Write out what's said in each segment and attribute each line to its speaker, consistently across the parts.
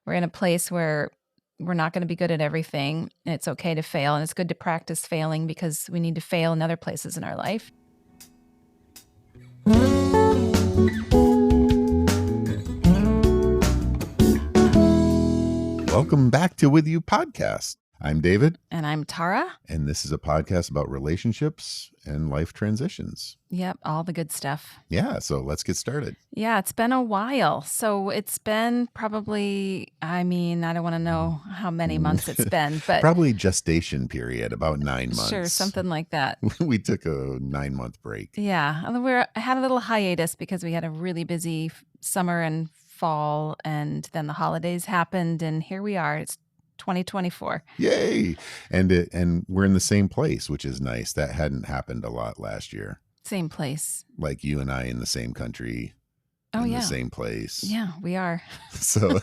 Speaker 1: we're in a place where we're not going to be good at everything. And it's okay to fail. And it's good to practice failing because we need to fail in other places in our life.
Speaker 2: Welcome back to With You Podcast. I'm David.
Speaker 1: And I'm Tara.
Speaker 2: And this is a podcast about relationships and life transitions.
Speaker 1: Yep, all the good stuff.
Speaker 2: Yeah, so let's get started.
Speaker 1: Yeah, it's been a while. So it's been probably, I don't want to know how many months it's been, but
Speaker 2: probably gestation period, about 9 months.
Speaker 1: Sure, something like that.
Speaker 2: We took a 9-month break.
Speaker 1: Yeah, I had a little hiatus because we had a really busy summer and fall, and then the holidays happened, and here we are. It's 2024.
Speaker 2: Yay! And we're in the same place, which is nice. That hadn't happened a lot last year.
Speaker 1: Same place.
Speaker 2: Like you and I in the same country. In the same place.
Speaker 1: Yeah, we are.
Speaker 2: So,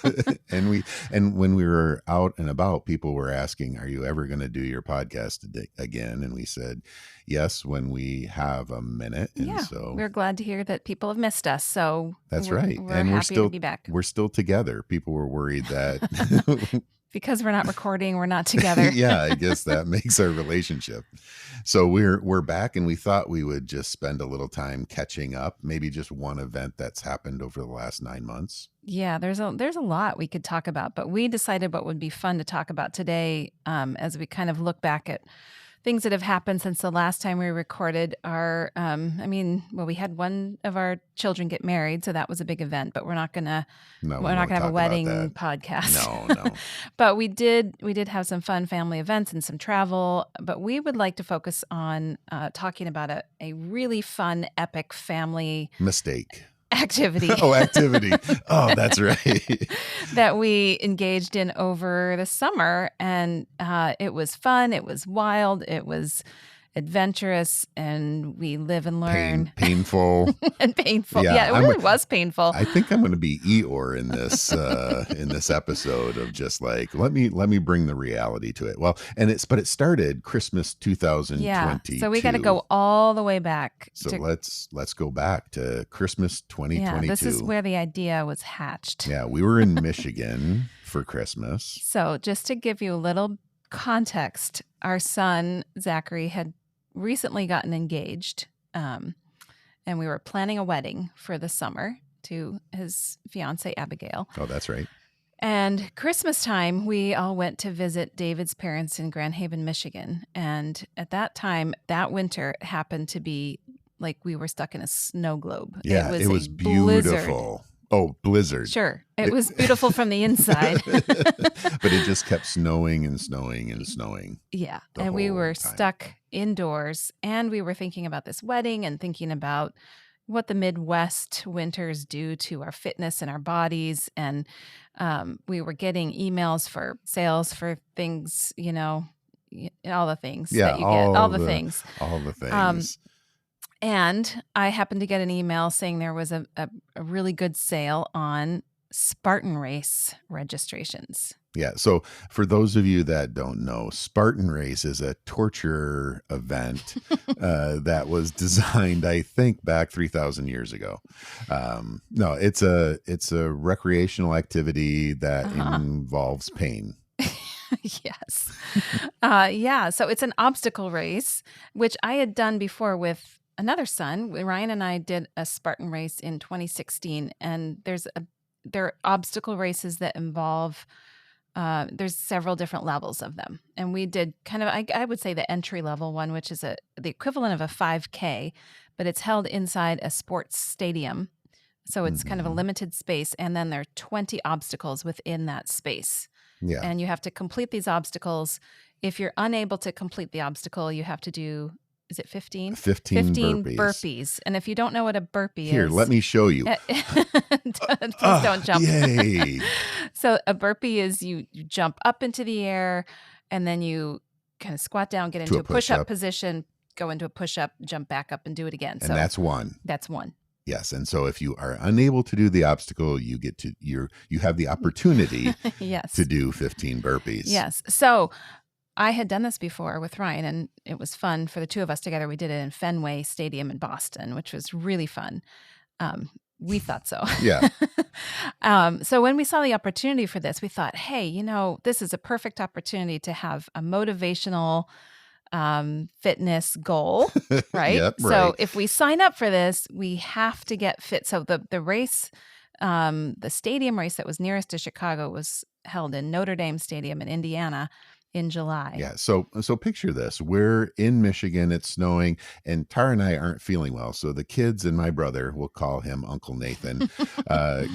Speaker 2: and when we were out and about, people were asking, "Are you ever going to do your podcast again?" And we said, "Yes, when we have a minute." And so
Speaker 1: we're glad to hear that people have missed us. So
Speaker 2: that's right,
Speaker 1: and we're still to be back.
Speaker 2: We're still together. People were worried that
Speaker 1: because we're not recording, we're not together.
Speaker 2: Yeah, I guess that makes our relationship. So we're back, and we thought we would just spend a little time catching up, maybe just one event that's happened over the last 9 months.
Speaker 1: Yeah, there's a lot we could talk about, but we decided what would be fun to talk about today as we kind of look back at things that have happened since the last time we recorded our, we had one of our children get married, so that was a big event, but we're not going to have a wedding podcast.
Speaker 2: No.
Speaker 1: But we did have some fun family events and some travel, but we would like to focus on talking about a really fun, epic family
Speaker 2: mistake.
Speaker 1: Activity.
Speaker 2: Activity. Oh, that's right.
Speaker 1: That we engaged in over the summer. And it was fun. It was wild. It was adventurous. And we live and learn.
Speaker 2: Painful.
Speaker 1: And painful. Yeah, it really was painful.
Speaker 2: I think I'm going to be Eeyore in this episode of just like, let me bring the reality to it. Well, but it started Christmas 2022.
Speaker 1: Yeah, so we got to go all the way back.
Speaker 2: So let's go back to Christmas 2022.
Speaker 1: Yeah, this is where the idea was hatched.
Speaker 2: Yeah, we were in Michigan for Christmas.
Speaker 1: So just to give you a little context, our son, Zachary, had recently gotten engaged, and we were planning a wedding for the summer to his fiancée, Abigail.
Speaker 2: Oh, that's right.
Speaker 1: And Christmas time, we all went to visit David's parents in Grand Haven, Michigan. And at that time, that winter happened to be like we were stuck in a snow globe.
Speaker 2: Yeah, it was beautiful.
Speaker 1: Blizzard.
Speaker 2: Oh, blizzard.
Speaker 1: Sure. It was beautiful from the inside.
Speaker 2: But it just kept snowing and snowing and snowing.
Speaker 1: Yeah. And we were stuck indoors, and we were thinking about this wedding and thinking about what the Midwest winters do to our fitness and our bodies. And we were getting emails for sales for things, all the things that you get, all the things.
Speaker 2: All the things.
Speaker 1: And I happened to get an email saying there was a really good sale on Spartan race registrations.
Speaker 2: Yeah. So for those of you that don't know, Spartan race is a torture event that was designed, I think, back 3,000 years ago. No, it's a recreational activity that involves pain.
Speaker 1: Yes. Yeah. So it's an obstacle race, which I had done before with another son. Ryan and I did a Spartan race in 2016, and there are obstacle races that involve there's several different levels of them. And we did kind of, I would say, the entry level one, which is the equivalent of a 5K, but it's held inside a sports stadium. So it's kind of a limited space. And then there are 20 obstacles within that space.
Speaker 2: Yeah.
Speaker 1: And you have to complete these obstacles. If you're unable to complete the obstacle, you have to do, is it 15?
Speaker 2: 15 burpees.
Speaker 1: And if you don't know what a burpee is.
Speaker 2: Here, let me show you.
Speaker 1: Please don't jump.
Speaker 2: Yay.
Speaker 1: So a burpee is you jump up into the air, and then you kind of squat down, get into a push-up position, go into a push-up, jump back up, and do it again.
Speaker 2: And that's one.
Speaker 1: That's one.
Speaker 2: Yes. And so if you are unable to do the obstacle, you have the opportunity
Speaker 1: yes.
Speaker 2: to do 15 burpees.
Speaker 1: Yes. So I had done this before with Ryan, and it was fun for the two of us together. We did it in Fenway Stadium in Boston, which was really fun. we thought so.
Speaker 2: Yeah.
Speaker 1: So when we saw the opportunity for this, we thought, hey, this is a perfect opportunity to have a motivational fitness goal, right?
Speaker 2: Yep.
Speaker 1: So
Speaker 2: Right.
Speaker 1: if we sign up for this, we have to get fit. So the race, the stadium race that was nearest to Chicago was held in Notre Dame Stadium in Indiana in July.
Speaker 2: Yeah. So picture this. We're in Michigan, it's snowing, and Tara and I aren't feeling well. So the kids and my brother, we'll call him Uncle Nathan,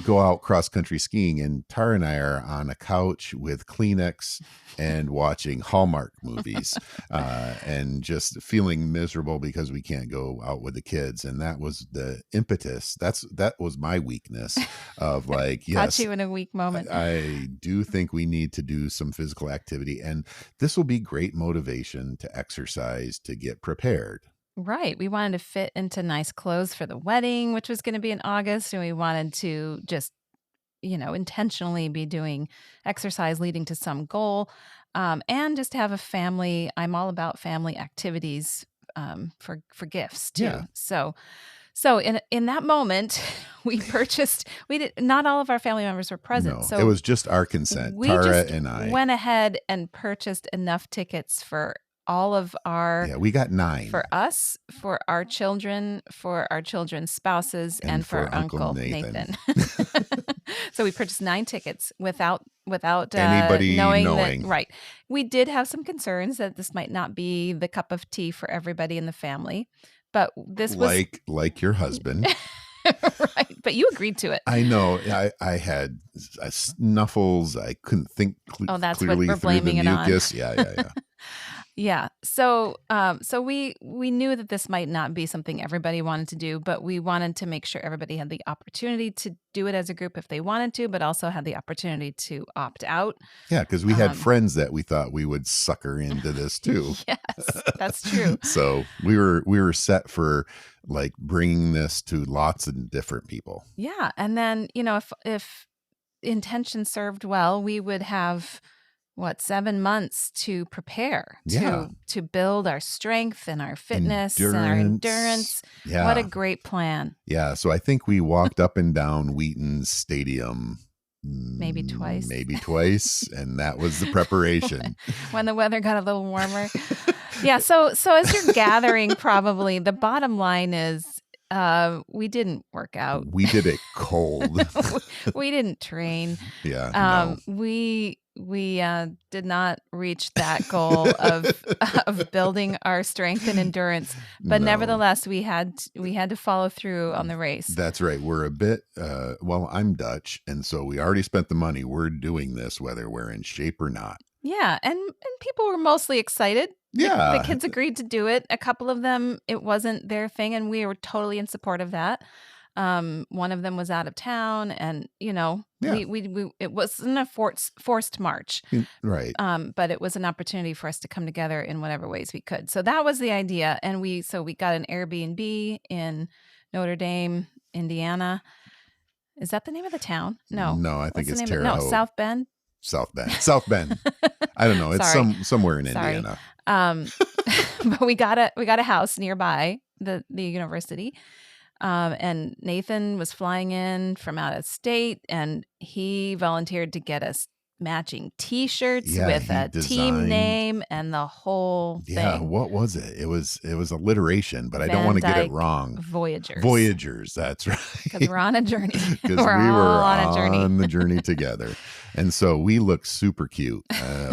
Speaker 2: go out cross country skiing, and Tara and I are on a couch with Kleenex and watching Hallmark movies, and just feeling miserable because we can't go out with the kids. And that was the impetus. That was my weakness of like,
Speaker 1: Caught
Speaker 2: yes,
Speaker 1: you in a weak moment.
Speaker 2: I do think we need to do some physical activity, and this will be great motivation to exercise to get prepared.
Speaker 1: Right. We wanted to fit into nice clothes for the wedding, which was going to be in August. And we wanted to just, intentionally be doing exercise leading to some goal, and just to have a family. I'm all about family activities, for gifts too.
Speaker 2: Yeah.
Speaker 1: So in that moment, we did not all of our family members were present.
Speaker 2: No,
Speaker 1: So
Speaker 2: it was just our consent,
Speaker 1: we
Speaker 2: Tara
Speaker 1: just
Speaker 2: and I.
Speaker 1: went ahead and purchased enough tickets for all of our,
Speaker 2: Yeah, we got 9.
Speaker 1: for us, for our children, for our children's spouses, and for Uncle Nathan. So we purchased 9 tickets without
Speaker 2: Anybody
Speaker 1: knowing
Speaker 2: knowing.
Speaker 1: that. Right. We did have some concerns that this might not be the cup of tea for everybody in the family, but this was
Speaker 2: like your husband.
Speaker 1: right. But you agreed to it.
Speaker 2: I know. I had snuffles. I couldn't think
Speaker 1: Oh, that's what
Speaker 2: clearly
Speaker 1: we're
Speaker 2: through the
Speaker 1: blaming it on.
Speaker 2: mucus. Yeah.
Speaker 1: Yeah. So we knew that this might not be something everybody wanted to do, but we wanted to make sure everybody had the opportunity to do it as a group if they wanted to, but also had the opportunity to opt out.
Speaker 2: Yeah, because we had friends that we thought we would sucker into this too.
Speaker 1: Yes, that's true.
Speaker 2: So we were set for like bringing this to lots of different people.
Speaker 1: Yeah. And then, if intention served well, we would have 7 months to prepare,
Speaker 2: Yeah.
Speaker 1: to build our strength and our fitness and our endurance.
Speaker 2: Yeah.
Speaker 1: What a great plan.
Speaker 2: Yeah. So I think we walked up and down Wheaton's Stadium
Speaker 1: Maybe twice.
Speaker 2: And that was the preparation.
Speaker 1: When the weather got a little warmer. Yeah. So as you're gathering, probably the bottom line is we didn't work out.
Speaker 2: We did it cold.
Speaker 1: We didn't train.
Speaker 2: Yeah. No.
Speaker 1: We did not reach that goal of building our strength and endurance, but nevertheless, we had to follow through on the race.
Speaker 2: That's right. We're a bit. Well, I'm Dutch, and so we already spent the money. We're doing this whether we're in shape or not.
Speaker 1: Yeah, and people were mostly excited.
Speaker 2: Yeah,
Speaker 1: the kids agreed to do it. A couple of them, it wasn't their thing, and we were totally in support of that. One of them was out of town, and we it wasn't a forced march,
Speaker 2: right?
Speaker 1: But it was an opportunity for us to come together in whatever ways we could. So that was the idea, and we got an Airbnb in Notre Dame, Indiana. Is that the name of the town? No,
Speaker 2: I think it's Terre
Speaker 1: Haute. No, South Bend.
Speaker 2: South Bend. I don't know. It's somewhere in Indiana.
Speaker 1: But we got a house nearby the university. And Nathan was flying in from out of state, and he volunteered to get us matching T-shirts with a team name and the whole thing.
Speaker 2: Yeah, what was it? It was alliteration, but I don't want to get it wrong. Voyagers, that's right.
Speaker 1: Because we're on a journey.
Speaker 2: Because we were on the journey together. And so we looked super cute.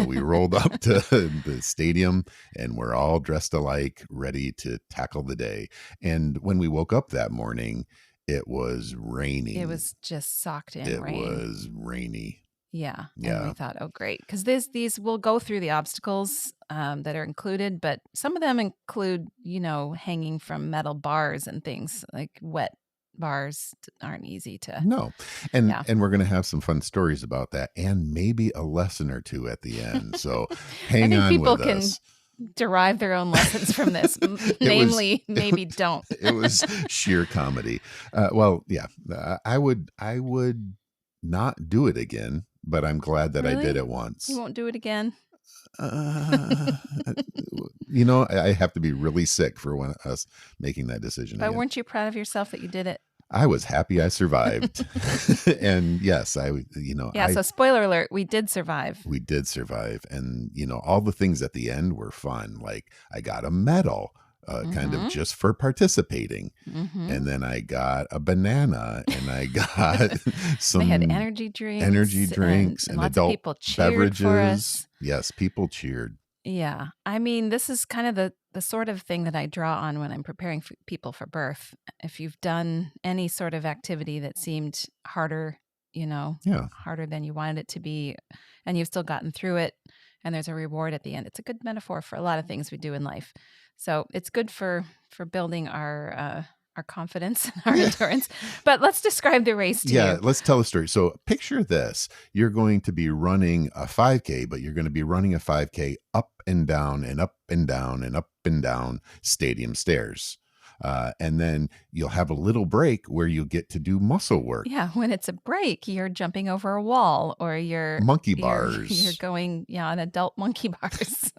Speaker 2: We rolled up to the stadium, and we're all dressed alike, ready to tackle the day. And when we woke up that morning, it was raining.
Speaker 1: It was just socked in rain.
Speaker 2: It was rainy.
Speaker 1: Yeah. And we thought, oh, great. Because these will go through the obstacles that are included, but some of them include, hanging from metal bars and things. Like wet bars aren't easy to.
Speaker 2: No. And we're going to have some fun stories about that, and maybe a lesson or two at the end. So hang on with us. People can
Speaker 1: derive their own lessons from this. Namely, maybe don't.
Speaker 2: It was sheer comedy. Well, yeah, I would not do it again. But I'm glad that I did it once.
Speaker 1: You won't do it again?
Speaker 2: I have to be really sick for us making that decision.
Speaker 1: But weren't you proud of yourself that you did it?
Speaker 2: I was happy I survived. And yes,
Speaker 1: Yeah, so spoiler alert, we did survive.
Speaker 2: we did survive. And, all the things at the end were fun. Like I got a medal, kind of
Speaker 1: Mhm.
Speaker 2: just for participating.
Speaker 1: Mhm.
Speaker 2: And then I got a banana and I got
Speaker 1: They had
Speaker 2: some
Speaker 1: energy
Speaker 2: energy
Speaker 1: drinks and
Speaker 2: drinks and
Speaker 1: lots of
Speaker 2: adult
Speaker 1: people cheered for
Speaker 2: beverages.
Speaker 1: us.
Speaker 2: Yes, people cheered.
Speaker 1: Yeah. I mean, this is kind of the sort of thing that I draw on when I'm preparing people for birth. If you've done any sort of activity that seemed harder,
Speaker 2: Yeah.
Speaker 1: harder than you wanted it to be, and you've still gotten through it, and there's a reward at the end. It's a good metaphor for a lot of things we do in life. So it's good for building our confidence and our
Speaker 2: Yeah.
Speaker 1: endurance. But let's describe the race to
Speaker 2: Yeah,
Speaker 1: you.
Speaker 2: let's tell a story. So picture this. You're going to be running a 5K, but you're going to be running a 5K up and down and up and down and up and down stadium stairs. And then you'll have a little break where you'll get to do muscle work,
Speaker 1: Yeah, when it's a break, you're jumping over a wall or
Speaker 2: monkey
Speaker 1: you're
Speaker 2: bars.
Speaker 1: going, on adult monkey bars.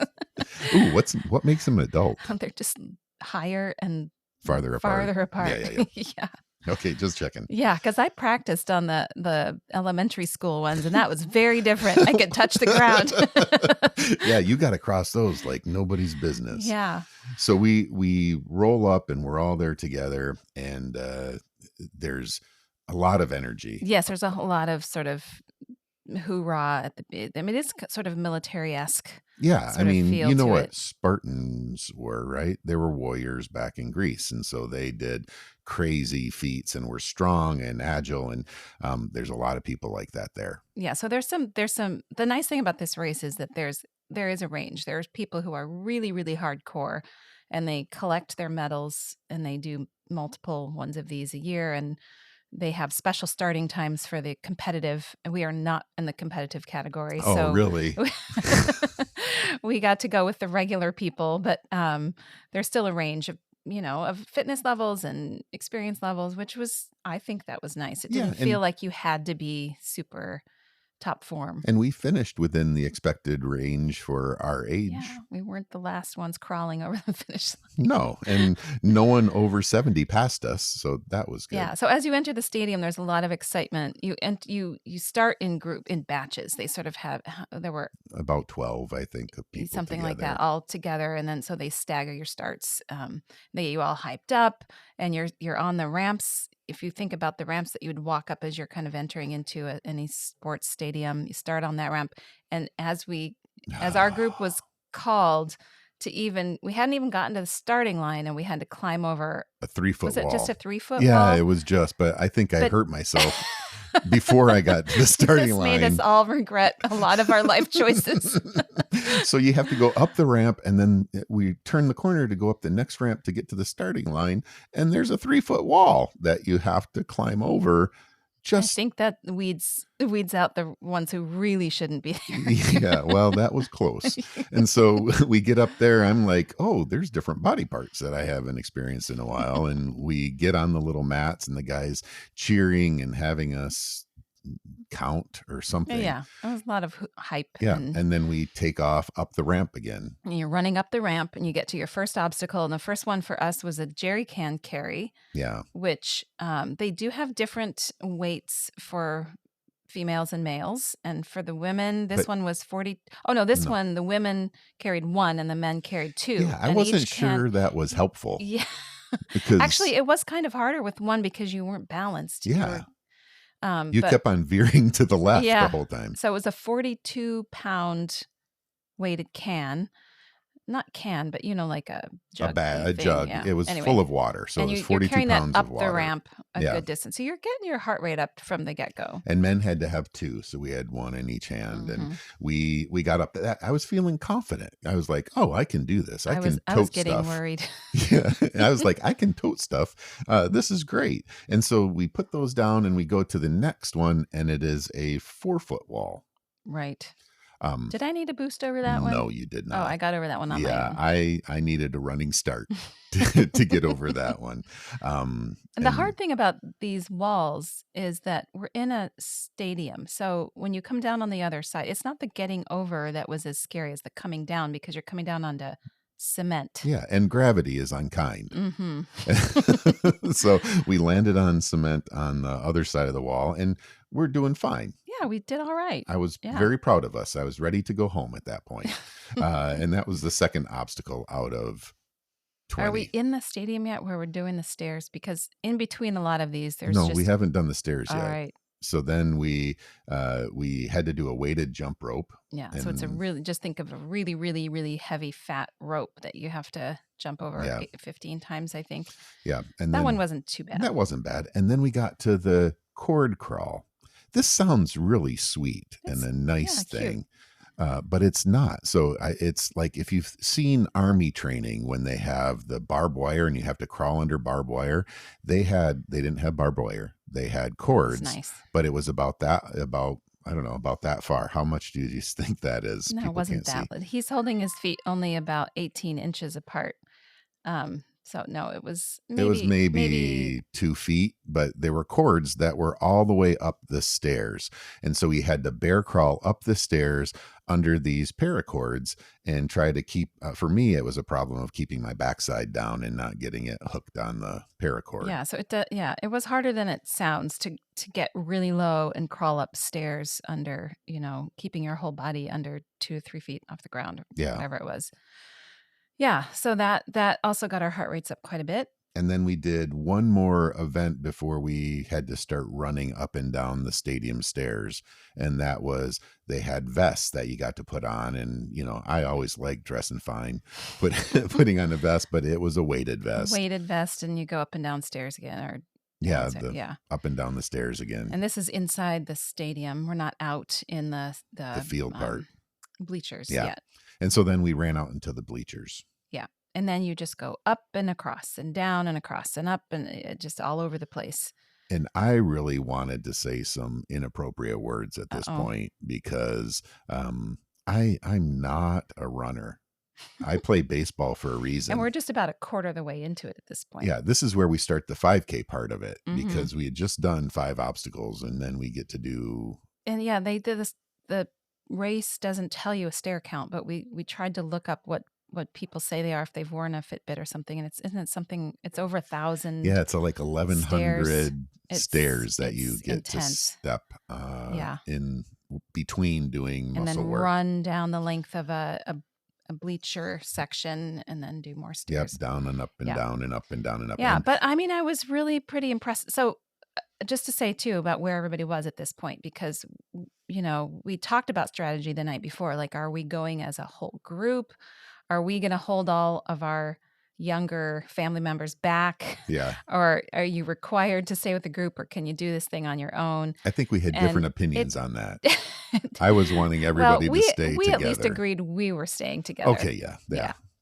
Speaker 2: Ooh, what makes them an adult?
Speaker 1: They're just higher and
Speaker 2: Farther apart.
Speaker 1: farther
Speaker 2: Yeah,
Speaker 1: apart.
Speaker 2: yeah, yeah.
Speaker 1: Yeah.
Speaker 2: Okay, just checking.
Speaker 1: Yeah, because I practiced on the elementary school ones, and that was very different. I could touch the ground.
Speaker 2: Yeah, you got to cross those like nobody's business.
Speaker 1: Yeah.
Speaker 2: So we roll up and we're all there together, and there's a lot of energy.
Speaker 1: Yes, there's a whole lot of sort of hoorah at I mean, it's sort of military-esque
Speaker 2: Yeah, I
Speaker 1: sort of
Speaker 2: mean,
Speaker 1: feel
Speaker 2: you know
Speaker 1: to
Speaker 2: what
Speaker 1: it.
Speaker 2: Spartans were, right? They were warriors back in Greece, and so they did crazy feats and were strong and agile. And there's a lot of people like that there.
Speaker 1: Yeah, so there's some the nice thing about this race is that there is a range. There's people who are really, really hardcore and they collect their medals and they do multiple ones of these a year and they have special starting times for the competitive. And we are not in the competitive category.
Speaker 2: Oh,
Speaker 1: So
Speaker 2: really?
Speaker 1: we got to go with the regular people, but there's still a range of fitness levels and experience levels, which was I think that was nice. It
Speaker 2: Yeah,
Speaker 1: didn't feel like you had to be super top form.
Speaker 2: and we finished within the expected range for our age.
Speaker 1: Yeah, we weren't the last ones crawling over the finish line.
Speaker 2: No, and no one over 70 passed us, so that was good.
Speaker 1: Yeah, so as you enter the stadium, there's a lot of excitement. You start in batches. They sort of have there were
Speaker 2: About 12, I think, of people
Speaker 1: something like
Speaker 2: together.
Speaker 1: that all together, and then so they stagger your starts. They get you all hyped up, and you're on the ramps. If you think about the ramps that you would walk up as you're kind of entering into any sports stadium, you start on that ramp, and as our group was called we hadn't even gotten to the starting line, and we had to climb over.
Speaker 2: A 3-foot
Speaker 1: Was it just
Speaker 2: wall.
Speaker 1: a 3-foot
Speaker 2: Yeah,
Speaker 1: wall?
Speaker 2: it was just, but I think I
Speaker 1: But
Speaker 2: hurt myself before I got to the starting
Speaker 1: this made us
Speaker 2: line.
Speaker 1: all regret a lot of our life choices.
Speaker 2: So you have to go up the ramp, and then we turn the corner to go up the next ramp to get to the starting line, and there's a 3-foot wall that you have to climb over.
Speaker 1: I
Speaker 2: Just
Speaker 1: think that weeds out the ones who really shouldn't be there.
Speaker 2: yeah, well, that was close. And so we get up there. I'm like, oh, there's different body parts that I haven't experienced in a while. And we get on the little mats, and the guys cheering and having us count or something.
Speaker 1: Yeah, there was a lot of hype.
Speaker 2: Yeah.
Speaker 1: And
Speaker 2: And then we take off up the ramp again.
Speaker 1: you're running up the ramp, and you get to your first obstacle. And the first one for us was a jerry can carry,
Speaker 2: Yeah.
Speaker 1: which they do have different weights for females and males. And for the women, this
Speaker 2: But
Speaker 1: one was 40. Oh, no, this
Speaker 2: no.
Speaker 1: one, the women carried one and the men carried two.
Speaker 2: Yeah. I
Speaker 1: And
Speaker 2: wasn't
Speaker 1: each can,
Speaker 2: sure that was helpful
Speaker 1: yeah.
Speaker 2: because,
Speaker 1: Actually, it was kind of harder with one because you weren't balanced.
Speaker 2: yeah, you
Speaker 1: But
Speaker 2: kept on veering to the left the
Speaker 1: yeah,
Speaker 2: whole time.
Speaker 1: so it was a 42-pound weighted can. Not can, but like a jug
Speaker 2: A
Speaker 1: thing,
Speaker 2: jug.
Speaker 1: yeah.
Speaker 2: It was
Speaker 1: Anyway,
Speaker 2: full of water. So
Speaker 1: and
Speaker 2: it was
Speaker 1: you're
Speaker 2: 42
Speaker 1: carrying that
Speaker 2: pounds
Speaker 1: up
Speaker 2: of
Speaker 1: the
Speaker 2: water.
Speaker 1: ramp a
Speaker 2: Yeah.
Speaker 1: good distance. So you're getting your heart rate up from the get-go.
Speaker 2: And men had to have two, so we had one in each hand. And
Speaker 1: Mhm.
Speaker 2: we got up to that. I was feeling confident. I was like, oh, I can do this. I can
Speaker 1: I was
Speaker 2: tote
Speaker 1: getting
Speaker 2: stuff.
Speaker 1: worried.
Speaker 2: Yeah. And I was like, I can tote stuff. This is great. And so we put those down and we go to the next one, and it is a 4-foot wall.
Speaker 1: Right.
Speaker 2: Um,
Speaker 1: Did I need a boost over that one?
Speaker 2: no, you did
Speaker 1: Oh, I
Speaker 2: not.
Speaker 1: got over that one on my
Speaker 2: Yeah,
Speaker 1: own.
Speaker 2: I needed a running start to get over that one.
Speaker 1: And the hard thing about these walls is that we're in a stadium. So when you come down on the other side, it's not the getting over that was as scary as the coming down because you're coming down onto cement.
Speaker 2: Yeah, and gravity is unkind.
Speaker 1: Mm-hmm.
Speaker 2: So we landed on cement on the other side of the wall, and we're doing fine.
Speaker 1: Yeah, we did all right.
Speaker 2: I was
Speaker 1: Yeah.
Speaker 2: very proud of us. I was ready to go home at that point. And that was the second obstacle out of
Speaker 1: Are we
Speaker 2: 20.
Speaker 1: in the stadium yet where we're doing the stairs? Because in between a lot of these, there's
Speaker 2: No, we
Speaker 1: just,
Speaker 2: haven't done the stairs
Speaker 1: all
Speaker 2: yet.
Speaker 1: right.
Speaker 2: So then we had to do a weighted jump rope.
Speaker 1: Yeah. So it's
Speaker 2: And
Speaker 1: just think of a really, really, really heavy fat rope that you have to jump over
Speaker 2: yeah,
Speaker 1: 15 times, I think.
Speaker 2: yeah. And
Speaker 1: That one
Speaker 2: then
Speaker 1: wasn't too bad.
Speaker 2: that wasn't bad. And then we got to the cord crawl. This sounds really sweet and a nice
Speaker 1: cute.
Speaker 2: thing. But it's not. So it's like if you've seen army training when they have the barbed wire and you have to crawl under barbed wire, they didn't have barbed wire. They had cords,
Speaker 1: Nice.
Speaker 2: but it was about I don't know, about that far. How much do you think that is?
Speaker 1: No, it
Speaker 2: People
Speaker 1: wasn't
Speaker 2: can't
Speaker 1: that.
Speaker 2: see.
Speaker 1: He's holding his feet only about 18 inches apart. So no, it was
Speaker 2: It was
Speaker 1: maybe
Speaker 2: maybe 2 feet, but there were cords that were all the way up the stairs. And so we had to bear crawl up the stairs under these paracords and try to keep, for me, it was a problem of keeping my backside down and not getting it hooked on the paracord.
Speaker 1: Yeah, so it was harder than it sounds to get really low and crawl upstairs under, keeping your whole body under 2 or 3 feet off the ground, or
Speaker 2: Yeah.
Speaker 1: whatever it was. Yeah, so that also got our heart rates up quite a bit.
Speaker 2: And then we did one more event before we had to start running up and down the stadium stairs. And that was, they had vests that you got to put on. And, I always liked dressing fine, putting on a vest, but it was a weighted vest.
Speaker 1: Weighted vest, and you go up and down stairs again, or
Speaker 2: yeah, up and down the stairs again.
Speaker 1: And this is inside the stadium. We're not out in the
Speaker 2: field part.
Speaker 1: Bleachers
Speaker 2: Yeah.
Speaker 1: yet.
Speaker 2: And so then we ran out into the bleachers.
Speaker 1: Yeah. And then you just go up and across and down and across and up and just all over the place.
Speaker 2: And I really wanted to say some inappropriate words at this point because I'm not a runner. I play baseball for a reason.
Speaker 1: And we're just about a quarter of the way into it at this point.
Speaker 2: Yeah, this is where we start the 5K part of it because we had just done 5 obstacles and then we get to do.
Speaker 1: And yeah, they did this. The race doesn't tell you a stair count, but we tried to look up what people say they are if they've worn a Fitbit or something, and isn't it something? It's over 1,000.
Speaker 2: Yeah, it's like 1,100 stairs that you get
Speaker 1: intense.
Speaker 2: to step in between doing muscle
Speaker 1: and then
Speaker 2: work.
Speaker 1: Run down the length of a bleacher section and then do more stairs.
Speaker 2: Yep, down and up and down and up and down and up.
Speaker 1: Yeah, but I mean, I was really pretty impressed. So just to say too about where everybody was at this point, because we talked about strategy the night before. Like, are we going as a whole group? Are we going to hold all of our younger family members back?
Speaker 2: Yeah.
Speaker 1: Or are you required to stay with the group, or can you do this thing on your own?
Speaker 2: I think we had different opinions on that. I was wanting everybody to stay together.
Speaker 1: We at least agreed we were staying together.
Speaker 2: Okay, yeah.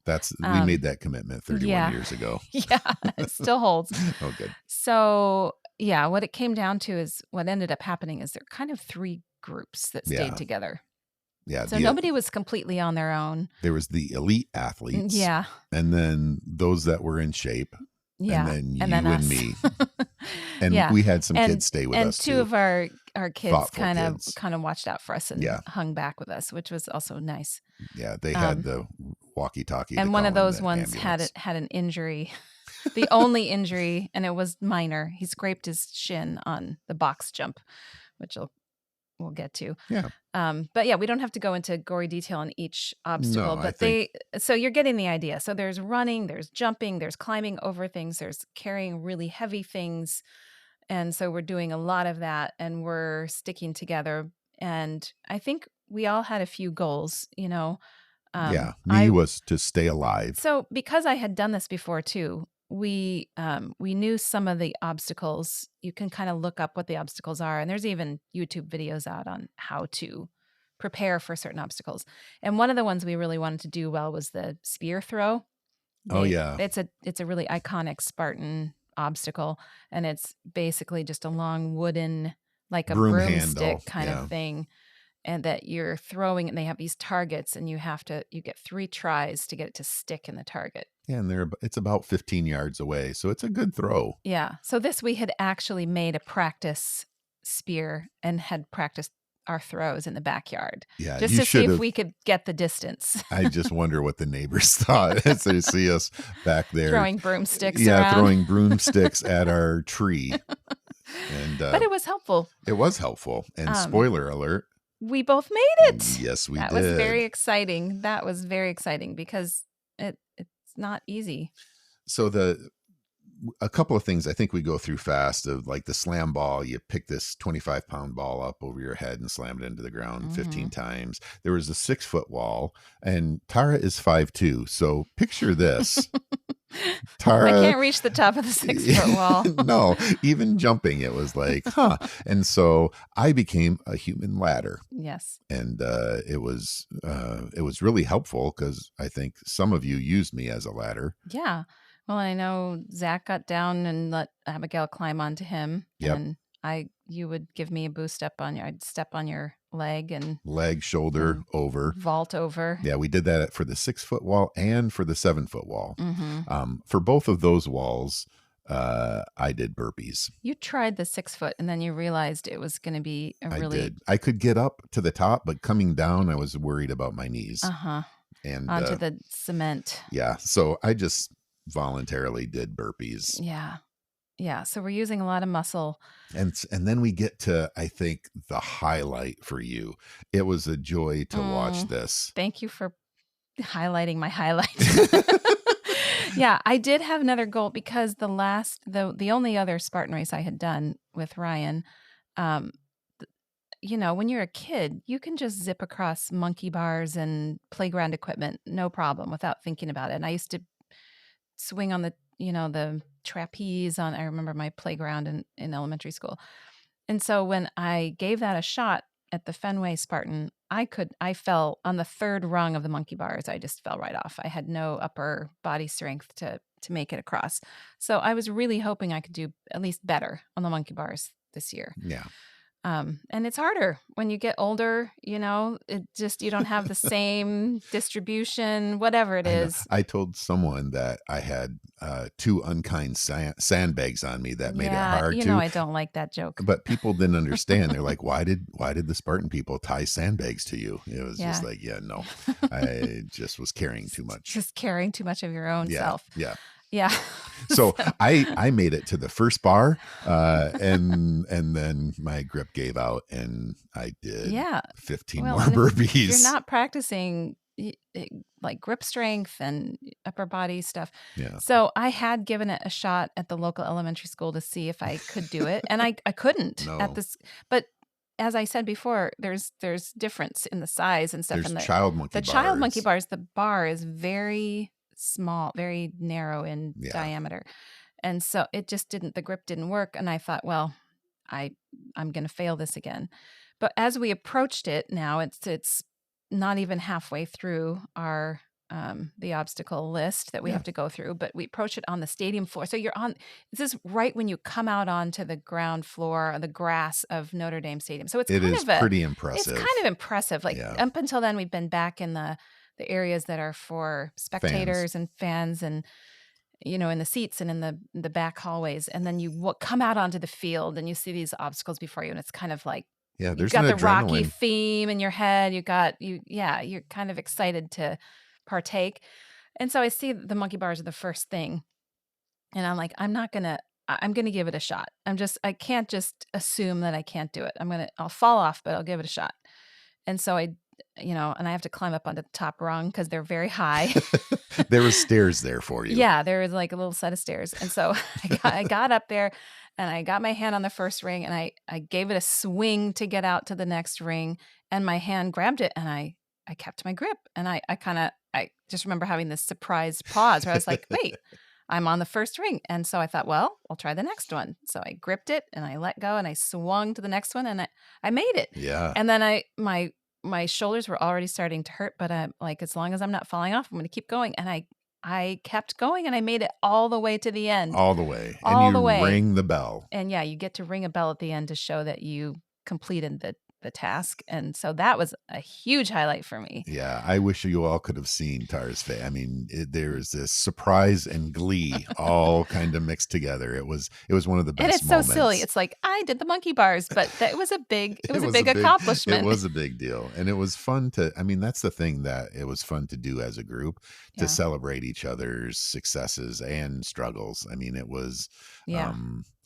Speaker 2: We made that commitment 31 years ago.
Speaker 1: Yeah, it still holds.
Speaker 2: Oh, good.
Speaker 1: So, yeah, what it came down to is what ended up happening is there are kind of 3 groups that stayed together.
Speaker 2: Yeah.
Speaker 1: So nobody was completely on their own.
Speaker 2: There was the elite athletes.
Speaker 1: Yeah.
Speaker 2: And then those that were in shape.
Speaker 1: Yeah.
Speaker 2: And then you and me. And
Speaker 1: yeah.
Speaker 2: we had some kids stay with us
Speaker 1: too. And 2 of our kids
Speaker 2: Thoughtful
Speaker 1: kind
Speaker 2: kids.
Speaker 1: of watched out for us and hung back with us, which was also nice.
Speaker 2: Yeah, they had the walkie-talkie.
Speaker 1: And one of those ones had an injury. The only injury, and it was minor. He scraped his shin on the box jump, which we'll get to.
Speaker 2: Yeah.
Speaker 1: But yeah, we don't have to go into gory detail on each obstacle, but so you're getting the idea. So there's running, there's jumping, there's climbing over things, there's carrying really heavy things. And so we're doing a lot of that, and we're sticking together. And I think we all had a few goals,
Speaker 2: Me was to stay alive.
Speaker 1: So because I had done this before too, we knew some of the obstacles. You can kind of look up what the obstacles are, and there's even YouTube videos out on how to prepare for certain obstacles. And one of the ones we really wanted to do well was the spear throw. It's a really iconic Spartan obstacle, and it's basically just a long wooden, like a broomstick kind of thing, and that you're throwing, and they have these targets, and you get 3 tries to get it to stick in the target.
Speaker 2: Yeah, and it's about 15 yards away, so it's a good throw.
Speaker 1: Yeah. So we had actually made a practice spear and had practiced our throws in the backyard
Speaker 2: Yeah,
Speaker 1: just
Speaker 2: you
Speaker 1: to see
Speaker 2: should
Speaker 1: if
Speaker 2: have.
Speaker 1: we could get the distance.
Speaker 2: I just wonder what the neighbors thought as they see us back there.
Speaker 1: Throwing broomsticks
Speaker 2: Yeah,
Speaker 1: around.
Speaker 2: throwing broomsticks at our tree. And
Speaker 1: But it was helpful.
Speaker 2: it was helpful. And
Speaker 1: Um,
Speaker 2: spoiler alert,
Speaker 1: we both made it.
Speaker 2: yes, we
Speaker 1: That was very
Speaker 2: did.
Speaker 1: exciting. That was very exciting because it's not easy.
Speaker 2: So a couple of things I think we go through fast of like the slam ball. You pick this 25-pound ball up over your head and slam it into the ground 15 times. There was a 6-foot wall, and Tara is 5'2". So picture this. Tara,
Speaker 1: I can't reach the top of the 6-foot wall.
Speaker 2: No, even jumping, it was like, huh. And so I became a human ladder.
Speaker 1: Yes.
Speaker 2: And it was really helpful because I think some of you used me as a ladder.
Speaker 1: Yeah. Well, I know Zach got down and let Abigail climb onto him.
Speaker 2: Yep.
Speaker 1: And you would give me a boost up I'd step on your leg and
Speaker 2: Shoulder over.
Speaker 1: vault over.
Speaker 2: Yeah, we did that for the 6-foot wall and for the 7-foot wall.
Speaker 1: Mm-hmm.
Speaker 2: For both of those walls, I did burpees.
Speaker 1: You tried the 6-foot and then you realized it was going to be
Speaker 2: I did. I could get up to the top, but coming down, I was worried about my knees. And
Speaker 1: onto the cement.
Speaker 2: Yeah. So I just voluntarily did burpees.
Speaker 1: Yeah. Yeah. So we're using a lot of muscle.
Speaker 2: And then we get to, I think, the highlight for you. It was a joy to watch this.
Speaker 1: Thank you for highlighting my highlight. Yeah, I did have another goal because the only other Spartan race I had done with Ryan, when you're a kid, you can just zip across monkey bars and playground equipment, no problem, without thinking about it. And I used to swing on the trapeze I remember my playground in elementary school. And so when I gave that a shot at the Fenway Spartan, I fell on the third rung of the monkey bars. I just fell right off. I had no upper body strength to make it across. So I was really hoping I could do at least better on the monkey bars this year.
Speaker 2: Yeah.
Speaker 1: And it's harder when you get older, it just, you don't have the same distribution, whatever it is.
Speaker 2: I told someone that I had 2 unkind sandbags on me that made it hard to.
Speaker 1: I don't like that joke.
Speaker 2: But people didn't understand. They're like, why did the Spartan people tie sandbags to you? It was just like, no, I just was carrying too much.
Speaker 1: Just carrying too much of your own self.
Speaker 2: Yeah.
Speaker 1: Yeah.
Speaker 2: So I made it to the first bar, and then my grip gave out, and I did 15 more burpees.
Speaker 1: You're not practicing like grip strength and upper body stuff.
Speaker 2: Yeah.
Speaker 1: So I had given it a shot at the local elementary school to see if I could do it, and I couldn't at this. But as I said before, there's difference in the size and stuff.
Speaker 2: There's
Speaker 1: and
Speaker 2: child monkey bars.
Speaker 1: Child monkey bars. The bar is very small, very narrow in diameter. And so it just the grip didn't work. And I thought, well, I'm going to fail this again. But as we approached it now, it's not even halfway through our, the obstacle list that we have to go through, but we approach it on the stadium floor. So this is right when you come out onto the ground floor, the grass of Notre Dame Stadium. So it is
Speaker 2: pretty impressive.
Speaker 1: It's kind of impressive. Like up until then, we've been back in the areas that are for spectators and fans and, in the seats and in the back hallways. And then you come out onto the field and you see these obstacles before you. And it's kind of like,
Speaker 2: there's
Speaker 1: you've got the Rocky theme in your head. You're kind of excited to partake. And so I see the monkey bars are the first thing. And I'm like, I'm going to give it a shot. I can't just assume that I can't do it. I'll fall off, but I'll give it a shot. And so and I have to climb up onto the top rung because they're very high.
Speaker 2: There were stairs there for you.
Speaker 1: Yeah, there was like a little set of stairs. And so I got up there and I got my hand on the first ring and I gave it a swing to get out to the next ring. And my hand grabbed it and I kept my grip. And I just remember having this surprise pause where I was like, wait, I'm on the first ring. And so I thought, well, I'll try the next one. So I gripped it and I let go and I swung to the next one and I made it.
Speaker 2: Yeah.
Speaker 1: And then my shoulders were already starting to hurt, but I'm like, as long as I'm not falling off, I'm going to keep going. And I kept going and I made it all the way to the end.
Speaker 2: All the way. And you ring the bell.
Speaker 1: And you get to ring a bell at the end to show that you completed the task. And so that was a huge highlight for me.
Speaker 2: Yeah, I wish you all could have seen Tara's face. I mean, there's this surprise and glee all kind of mixed together. It was one of the
Speaker 1: And
Speaker 2: best
Speaker 1: it's so silly.
Speaker 2: moments.
Speaker 1: It's like I did the monkey bars, but it was a big it
Speaker 2: It
Speaker 1: was a
Speaker 2: was a
Speaker 1: big
Speaker 2: big it
Speaker 1: accomplishment.
Speaker 2: was a big deal, and it was fun to I mean, that's the thing, that it was fun to do as a group, to
Speaker 1: Yeah.
Speaker 2: celebrate each other's successes and struggles. I mean, it was,
Speaker 1: Yeah.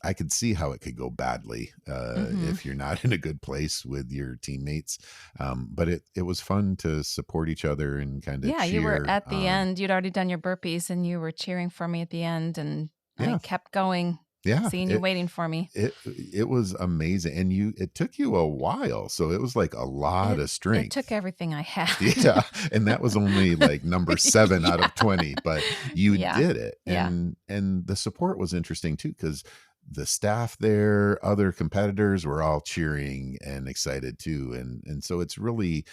Speaker 2: I could see how it could go badly,
Speaker 1: Mhm.
Speaker 2: if you're not in a good place with your teammates, but it was fun to support each other and kinda
Speaker 1: Yeah, you were
Speaker 2: cheer
Speaker 1: at the
Speaker 2: on.
Speaker 1: end. You'd already done your burpees and you were cheering for me at the end, and I
Speaker 2: Yeah,
Speaker 1: kept going,
Speaker 2: yeah,
Speaker 1: seeing you waiting for me.
Speaker 2: it was amazing, and it took you a while, so it was, like, a lot
Speaker 1: It
Speaker 2: of
Speaker 1: it took
Speaker 2: strength.
Speaker 1: everything I had.
Speaker 2: Yeah, and that was only, like, number 7 out
Speaker 1: Yeah.
Speaker 2: of 20, but you
Speaker 1: Yeah.
Speaker 2: did it,
Speaker 1: Yeah.
Speaker 2: and the support was interesting too, because the staff there, other competitors were all cheering and excited too, and so it's really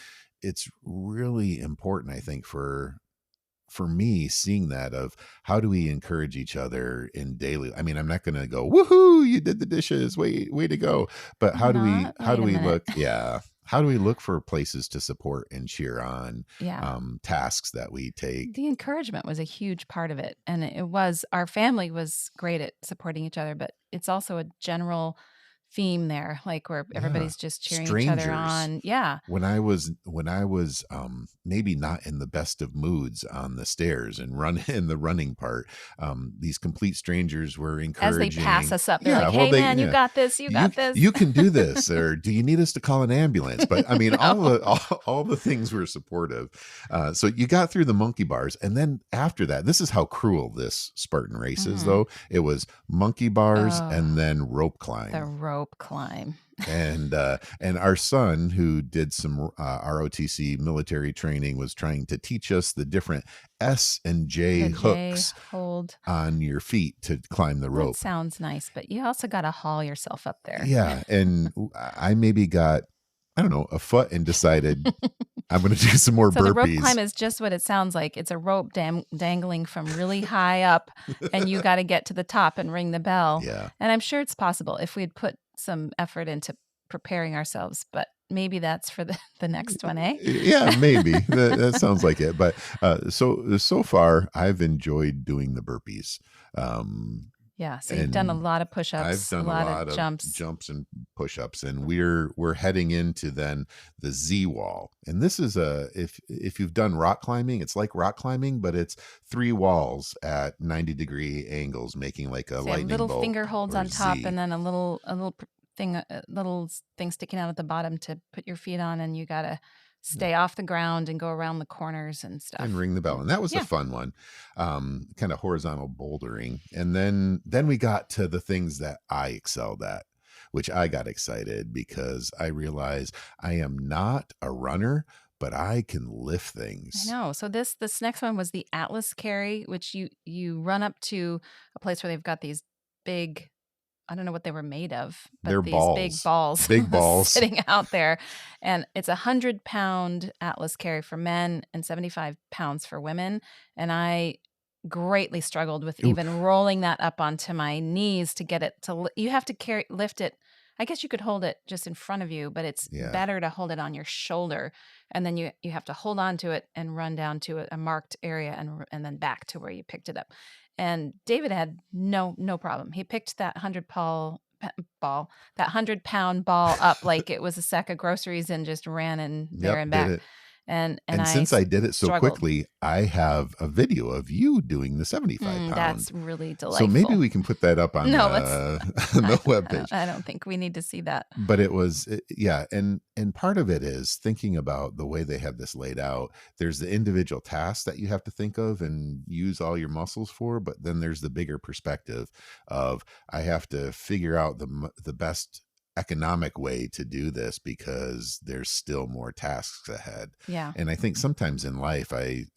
Speaker 2: important, I think, for me, seeing that, of how do we encourage each other in daily. I mean, I'm not going to go, woohoo, you did the dishes, way to go, but how do we
Speaker 1: Not wait a minute.
Speaker 2: look, yeah, how do we look for places to support and cheer on,
Speaker 1: Yeah.
Speaker 2: tasks that we take.
Speaker 1: The encouragement was a huge part of it, and it was our family was great at supporting each other, but it's also a general theme there, like, where
Speaker 2: Yeah,
Speaker 1: everybody's just cheering each other
Speaker 2: strangers.
Speaker 1: on. Yeah.
Speaker 2: When I was maybe not in the best of moods on the stairs and run in the running part, these complete strangers were
Speaker 1: As they pass
Speaker 2: encouraging.
Speaker 1: us up, they're
Speaker 2: Yeah,
Speaker 1: like,
Speaker 2: well,
Speaker 1: "Hey,
Speaker 2: they
Speaker 1: man, you
Speaker 2: yeah,
Speaker 1: got this, you
Speaker 2: you
Speaker 1: got this."
Speaker 2: you can do this, or do you need us to call an ambulance? But I mean, all
Speaker 1: No.
Speaker 2: the all the things were supportive. So you got through the monkey bars, and then after that, this is how cruel this Spartan race is.
Speaker 1: Mhm.
Speaker 2: Though, it was monkey bars
Speaker 1: Oh,
Speaker 2: and then rope
Speaker 1: the
Speaker 2: climb.
Speaker 1: rope climb.
Speaker 2: And our son, who did some ROTC military training, was trying to teach us the different S and J
Speaker 1: The J
Speaker 2: hooks
Speaker 1: hold.
Speaker 2: on your feet to climb the
Speaker 1: That
Speaker 2: rope.
Speaker 1: sounds nice, but you also gotta haul yourself up there.
Speaker 2: Yeah, and I maybe got, I don't know, a foot and decided I'm going to do some more
Speaker 1: So the rope
Speaker 2: burpees.
Speaker 1: climb is just what it sounds like. It's a rope dangling from really high up, and you gotta get to the top and ring the bell,
Speaker 2: Yeah.
Speaker 1: and I'm sure it's possible if we'd put some effort into preparing ourselves, but maybe that's for the next one, eh?
Speaker 2: Yeah, maybe that sounds like it. But so far, I've enjoyed doing the burpees. Um,
Speaker 1: Yeah, so you've done a
Speaker 2: and
Speaker 1: lot of
Speaker 2: I've
Speaker 1: push-ups, a
Speaker 2: done a
Speaker 1: lot of
Speaker 2: lot of
Speaker 1: jumps.
Speaker 2: jumps and push-ups, and we're heading into then the Z wall. And this is if you've done rock climbing, it's like rock climbing, but it's 3 walls at 90-degree angles, making like a
Speaker 1: So you have
Speaker 2: lightning
Speaker 1: little
Speaker 2: bolt
Speaker 1: finger holds
Speaker 2: or
Speaker 1: on top and
Speaker 2: Z,
Speaker 1: then a little thing sticking out at the boulding to put your feet on, and you gotta stay off the ground and go around the corners and
Speaker 2: and
Speaker 1: stuff.
Speaker 2: ring the bell. And that was a
Speaker 1: Yeah.
Speaker 2: fun one, kind of horizontal bouldering. And then we got to the things that I excelled at, which I got excited because I realized I am not a runner, but I can lift
Speaker 1: I
Speaker 2: things.
Speaker 1: know. So this next one was the Atlas carry, which you run up to a place where they've got these big, I don't know what they were made of, but
Speaker 2: They're
Speaker 1: these big
Speaker 2: balls,
Speaker 1: balls
Speaker 2: big balls.
Speaker 1: sitting out there. And it's 100-pound Atlas carry for men and 75 pounds for women. And I greatly struggled with
Speaker 2: Ooh,
Speaker 1: even rolling that up onto my knees to get it to, you have to lift it. I guess you could hold it just in front of you, but it's
Speaker 2: yeah.
Speaker 1: better to hold it on your shoulder. And then you have to hold on to it and run down to a marked area and then back to where you picked it up. And David had no problem. He picked that 100-pound ball up like it was a sack of groceries and just ran in there
Speaker 2: Yep,
Speaker 1: and
Speaker 2: did
Speaker 1: back.
Speaker 2: it.
Speaker 1: And
Speaker 2: And
Speaker 1: I
Speaker 2: since I did it so
Speaker 1: struggled.
Speaker 2: quickly, I have a video of you doing the 75
Speaker 1: That's
Speaker 2: pound.
Speaker 1: really
Speaker 2: So maybe
Speaker 1: delightful.
Speaker 2: we can put that up on
Speaker 1: No, let's.
Speaker 2: the on the webpage.
Speaker 1: I don't think we need to see that.
Speaker 2: But yeah, and part of it is thinking about the way they have this laid out. There's the individual tasks that you have to think of and use all your muscles for, but then there's the bigger perspective of, I have to figure out the best economic way to do this because there's still more tasks ahead.
Speaker 1: Yeah.
Speaker 2: And I think sometimes in life, I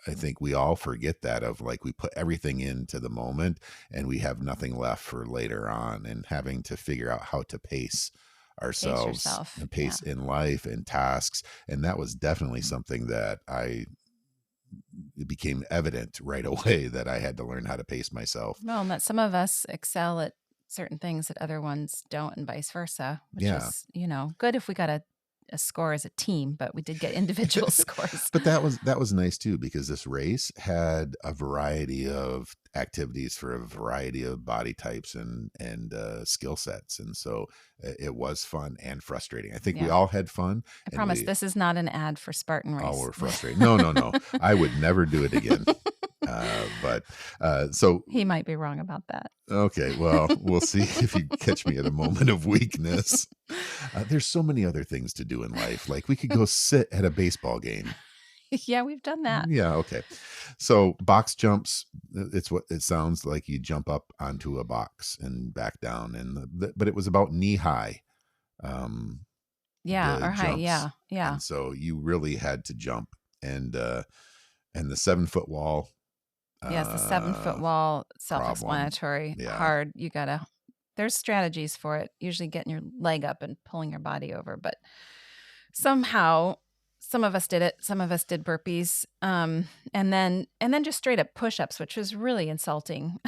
Speaker 2: think we all forget that, of like, we put everything into the moment and we have nothing left for later on, and having to figure out how to pace
Speaker 1: Pace
Speaker 2: ourselves
Speaker 1: yourself.
Speaker 2: and
Speaker 1: Yeah.
Speaker 2: pace in life and tasks. And that was definitely something that it became evident right away, that I had to learn how to pace myself.
Speaker 1: Well, and that some of us excel at certain things that other ones don't and vice versa, which
Speaker 2: Yeah.
Speaker 1: is, good if we got a score as a team, but we did get individual scores.
Speaker 2: But that was nice too, because this race had a variety of activities for a variety of body types and skill sets, and so it was fun and frustrating. I think we
Speaker 1: Yeah.
Speaker 2: all had fun,
Speaker 1: I
Speaker 2: and
Speaker 1: promise
Speaker 2: we
Speaker 1: this is not an ad for Spartan
Speaker 2: all
Speaker 1: Race.
Speaker 2: were frustrated. No, no, no. I would never do it again. So
Speaker 1: He might be wrong about that.
Speaker 2: okay, well, we'll see if you catch me at a moment of weakness. There's so many other things to do in life. Like we could go sit at a baseball game.
Speaker 1: Yeah, we've done that.
Speaker 2: Yeah, okay. So box jumps, it's what it sounds like. You jump up onto a box and back down, and but it was about knee high.
Speaker 1: Yeah,
Speaker 2: The
Speaker 1: or high.
Speaker 2: jumps,
Speaker 1: Yeah.
Speaker 2: and so you really had to jump, and the 7-foot wall.
Speaker 1: Yes, the 7-foot wall, self-explanatory,
Speaker 2: Yeah.
Speaker 1: hard. There's strategies for it, usually getting your leg up and pulling your body over. But somehow, some of us did it. Some of us did burpees. And then just straight up push-ups, which was really insulting.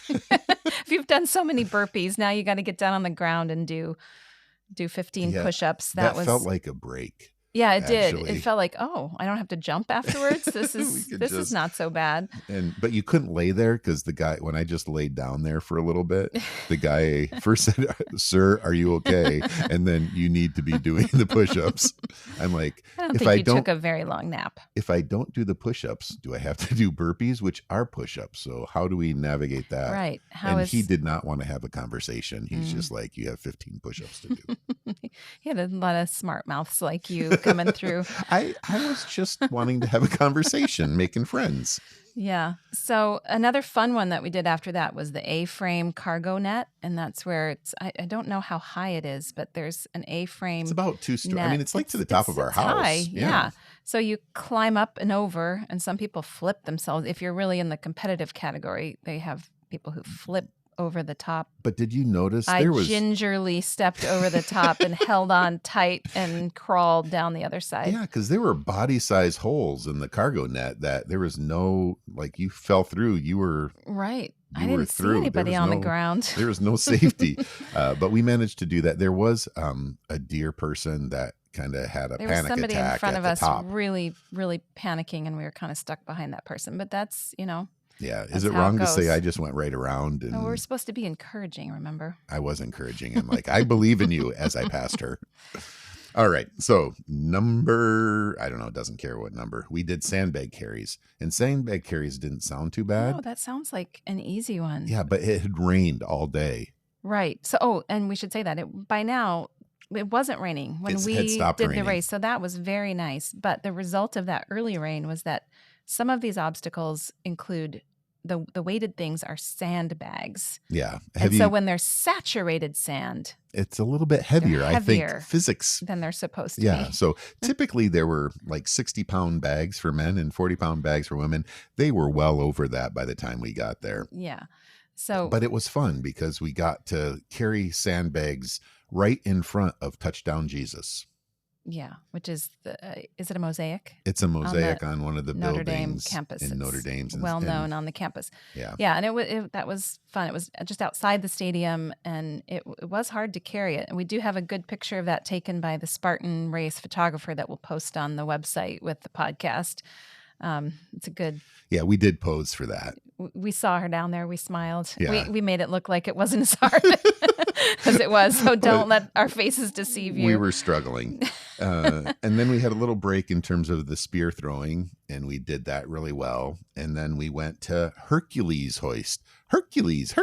Speaker 1: If you've done so many burpees, now you got to get down on the ground and do 15
Speaker 2: Yeah,
Speaker 1: push-ups.
Speaker 2: that felt like a break.
Speaker 1: Yeah, it did.
Speaker 2: actually.
Speaker 1: It felt like, oh, I don't have to jump afterwards. This
Speaker 2: We
Speaker 1: is
Speaker 2: could
Speaker 1: this
Speaker 2: just-
Speaker 1: is not so bad.
Speaker 2: But you couldn't lay there because the guy, when I just laid down there for a little bit, the guy first said, "Sir, are you okay?" And then you need to be doing the push-ups. I'm like,
Speaker 1: I don't
Speaker 2: if
Speaker 1: think
Speaker 2: I
Speaker 1: you
Speaker 2: don't,
Speaker 1: took a very long nap.
Speaker 2: if I don't do the push-ups, do I have to do burpees, which are push-ups? So how do we navigate that?
Speaker 1: Right.
Speaker 2: And he did not want to have a conversation. He's just like, you have 15 push-ups to do.
Speaker 1: He had a lot of smart mouths like you coming through.
Speaker 2: I was just wanting to have a conversation, making friends.
Speaker 1: Yeah. So another fun one that we did after that was the A-frame cargo net. And that's where I don't know how high it is, but there's an A-frame.
Speaker 2: It's about 2 stories. I
Speaker 1: net.
Speaker 2: mean, it's like to the top of our
Speaker 1: It's
Speaker 2: house.
Speaker 1: high. Yeah. So you climb up and over, and some people flip themselves. If you're really in the competitive category, they have people who flip over the top.
Speaker 2: But did you notice
Speaker 1: I
Speaker 2: there was
Speaker 1: gingerly stepped over the top and held on tight and crawled down the other side.
Speaker 2: Yeah, because there were body size holes in the cargo net that there was no, like, you fell through. You were
Speaker 1: Right. I
Speaker 2: you were
Speaker 1: didn't see
Speaker 2: through. There
Speaker 1: anybody
Speaker 2: was
Speaker 1: on the
Speaker 2: no-
Speaker 1: ground.
Speaker 2: There was no safety, but we managed to do that. There was a deer person that kind of had a
Speaker 1: There was
Speaker 2: panic
Speaker 1: somebody
Speaker 2: attack
Speaker 1: in front
Speaker 2: at
Speaker 1: of
Speaker 2: the
Speaker 1: us
Speaker 2: top.
Speaker 1: really, really panicking, and we were kind of stuck behind that person. But that's,
Speaker 2: Yeah, is
Speaker 1: that's
Speaker 2: it
Speaker 1: how it
Speaker 2: wrong to say
Speaker 1: goes.
Speaker 2: I just went right around and
Speaker 1: we're supposed to be encouraging, remember?
Speaker 2: I was encouraging him, like, I believe in you, as I passed her. All right, so number, I don't know, doesn't care what number. We did sandbag carries, and sandbag carries didn't sound too bad.
Speaker 1: Oh, that sounds like an easy one.
Speaker 2: Yeah, but it had rained all day.
Speaker 1: Right. So, and we should say that by now it wasn't raining when
Speaker 2: It had
Speaker 1: we
Speaker 2: stopped
Speaker 1: did
Speaker 2: raining.
Speaker 1: the race. So that was very nice. But the result of that early rain was that some of these obstacles include the weighted things are sandbags.
Speaker 2: Yeah,
Speaker 1: And so when they're saturated sand,
Speaker 2: it's a little bit heavier. I
Speaker 1: heavier.
Speaker 2: think physics.
Speaker 1: then they're supposed to
Speaker 2: Yeah,
Speaker 1: be.
Speaker 2: so typically there were like 60-pound bags for men and 40-pound bags for women. They were well over that by the time we got there.
Speaker 1: Yeah. So
Speaker 2: But it was fun because we got to carry sandbags right in front of Touchdown Jesus.
Speaker 1: yeah, which is is it a mosaic?
Speaker 2: It's a mosaic on one of the
Speaker 1: Notre Dame
Speaker 2: buildings
Speaker 1: campus.
Speaker 2: in
Speaker 1: It's
Speaker 2: Notre Dame.
Speaker 1: well known on the campus.
Speaker 2: Yeah.
Speaker 1: Yeah, and that was fun. It was just outside the stadium, and it was hard to carry it. And we do have a good picture of that taken by the Spartan race photographer that we'll post on the website with the podcast. It's a good.
Speaker 2: Yeah, we did pose for that.
Speaker 1: We saw her down there. We smiled.
Speaker 2: Yeah.
Speaker 1: We made it look like it wasn't as hard as it was. So don't let our faces deceive you.
Speaker 2: We were struggling. And then we had a little break in terms of the spear throwing, and we did that really well. And then we went to Hercules hoist. Hercules.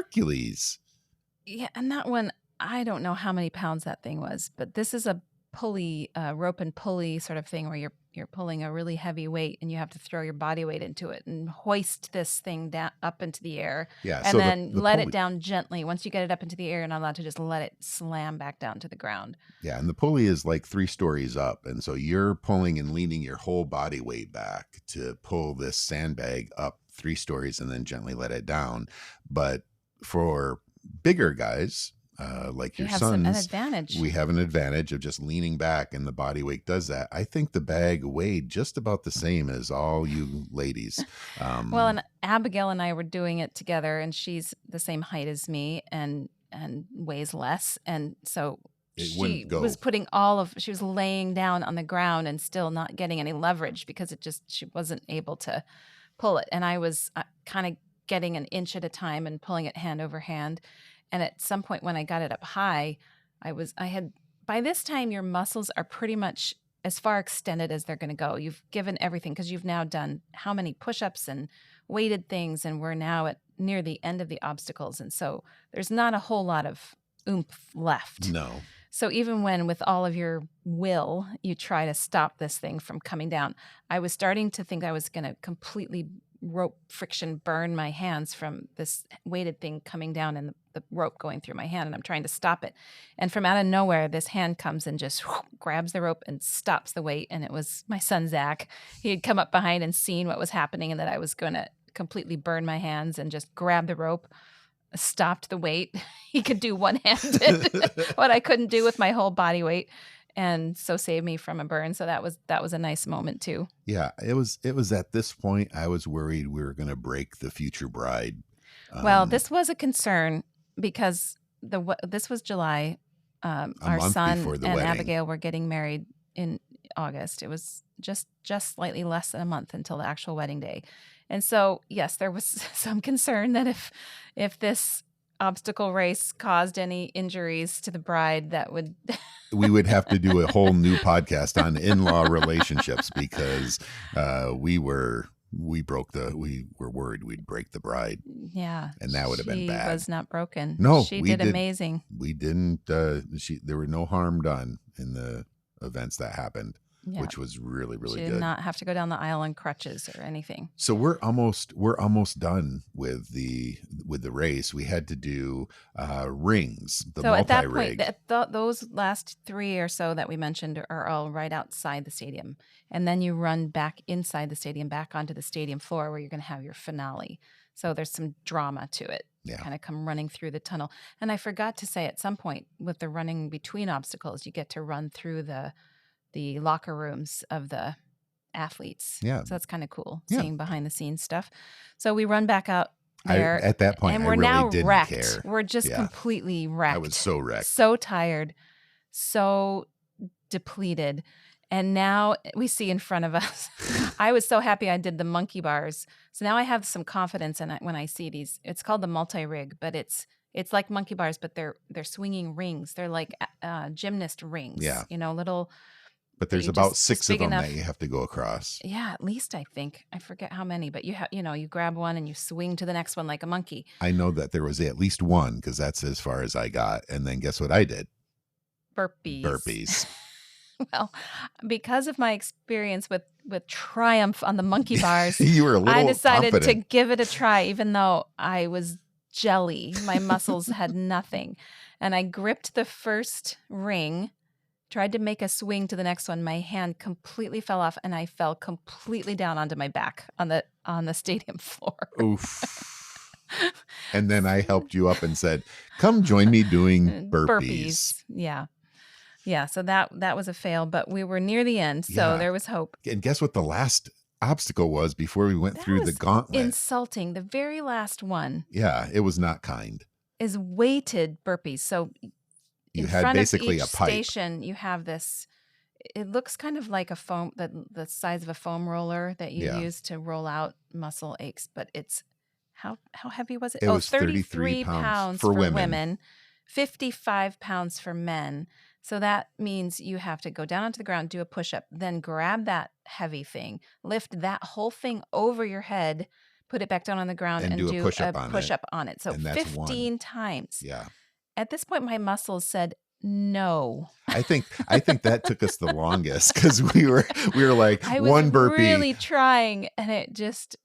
Speaker 1: Yeah, and that one, I don't know how many pounds that thing was, but this is a pulley, rope and pulley sort of thing where you're pulling a really heavy weight and you have to throw your body weight into it and hoist this thing down up into the air.
Speaker 2: Yeah.
Speaker 1: And
Speaker 2: so
Speaker 1: then
Speaker 2: the
Speaker 1: let
Speaker 2: pulley-
Speaker 1: it down gently. Once you get it up into the air, you're not allowed to just let it slam back down to the ground.
Speaker 2: Yeah, and the pulley is like 3 stories up. And so you're pulling and leaning your whole body weight back to pull this sandbag up 3 stories and then gently let it down. But for bigger guys, like
Speaker 1: You
Speaker 2: your
Speaker 1: have an
Speaker 2: sons,
Speaker 1: advantage.
Speaker 2: we have an advantage of just leaning back, and the body weight does that. I think the bag weighed just about the same as all you ladies.
Speaker 1: Well, and Abigail and I were doing it together, and she's the same height as me, and and weighs less. And so
Speaker 2: It
Speaker 1: she
Speaker 2: wouldn't go.
Speaker 1: was she was laying down on the ground and still not getting any leverage because she wasn't able to pull it. And I was kind of getting an inch at a time and pulling it hand over hand. And at some point when I got it up high, by this time, your muscles are pretty much as far extended as they're going to go. You've given everything because you've now done how many push-ups and weighted things, and we're now at near the end of the obstacles. And so there's not a whole lot of oomph left.
Speaker 2: No.
Speaker 1: So even when with all of your will, you try to stop this thing from coming down, I was starting to think I was going to completely rope friction burn my hands from this weighted thing coming down and the rope going through my hand, and I'm trying to stop it. And from out of nowhere, this hand comes and just grabs the rope and stops the weight. And it was my son, Zach. He had come up behind and seen what was happening and that I was going to completely burn my hands, and just grab the rope, stopped the weight. He could do one-handed what I couldn't do with my whole body weight, and so saved me from a burn. So that was a nice moment too.
Speaker 2: Yeah, it was at this point I was worried we were going to break the future bride.
Speaker 1: Well, this was a concern because this was July. Our son and
Speaker 2: wedding.
Speaker 1: Abigail were getting married in August. It was just slightly less than a month until the actual wedding day. And so, yes, there was some concern that if this obstacle race caused any injuries to the bride, that would
Speaker 2: we would have to do a whole new podcast on in-law relationships, because we were worried we'd break the bride.
Speaker 1: Yeah.
Speaker 2: And that would have been bad.
Speaker 1: She was not broken.
Speaker 2: No,
Speaker 1: she did amazing.
Speaker 2: We didn't there were no harm done in the events that happened. Yeah. Which was really, really good.
Speaker 1: She did not have to go down the aisle on crutches or anything.
Speaker 2: So we're almost done with the race. We had to do rings, the
Speaker 1: so
Speaker 2: multi-rig.
Speaker 1: At that point, those last 3 or so that we mentioned are all right outside the stadium. And then you run back inside the stadium, back onto the stadium floor where you're going to have your finale. So there's some drama to it. Yeah. Kind of come running through the tunnel. And I forgot to say, at some point with the running between obstacles, you get to run through the locker rooms of the athletes.
Speaker 2: Yeah.
Speaker 1: So that's kind of cool, seeing behind the scenes stuff. So we run back out there.
Speaker 2: At that point,
Speaker 1: and we're
Speaker 2: I really
Speaker 1: now
Speaker 2: didn't
Speaker 1: wrecked.
Speaker 2: care.
Speaker 1: We're just completely wrecked.
Speaker 2: I was so wrecked.
Speaker 1: So tired, so depleted. And now we see in front of us, I was so happy I did the monkey bars. So now I have some confidence in it when I see these. It's called the multi-rig, but it's like monkey bars, but they're swinging rings. They're like gymnast rings. Yeah. Little...
Speaker 2: But there's about 6 of them that you have to go across.
Speaker 1: Yeah, at least I think. I forget how many, but you grab one and you swing to the next one like a monkey.
Speaker 2: I know that there was at least one, because that's as far as I got. And then guess what I did? Burpees.
Speaker 1: Well, because of my experience with Triumph on the monkey bars,
Speaker 2: you were a little
Speaker 1: I decided
Speaker 2: confident
Speaker 1: to give it a try, even though I was jelly. My muscles had nothing. And I gripped the first ring, tried to make a swing to the next one. My hand completely fell off, and I fell completely down onto my back on the stadium floor.
Speaker 2: Oof. And then I helped you up and said, "Come join me doing burpees."
Speaker 1: Yeah. So that was a fail, but we were near the end, so there was hope.
Speaker 2: And guess what the last obstacle was before we went through the gauntlet?
Speaker 1: Insulting. The very last one.
Speaker 2: Yeah, it was not kind.
Speaker 1: Is weighted burpees. So
Speaker 2: you had basically a pipe.
Speaker 1: Station, you have this. It looks kind of like a foam, the size of a foam roller that you use to roll out muscle aches. But it's how heavy was it?
Speaker 2: It was
Speaker 1: 33 pounds for women, 55 pounds for men. So that means you have to go down onto the ground, do a push-up, then grab that heavy thing, lift that whole thing over your head, put it back down on the ground, and do a push-up on it. So 15 times.
Speaker 2: Yeah.
Speaker 1: At this point, my muscles said no.
Speaker 2: I think that took us the longest, because we were like, one burpee.
Speaker 1: I was really trying, and it just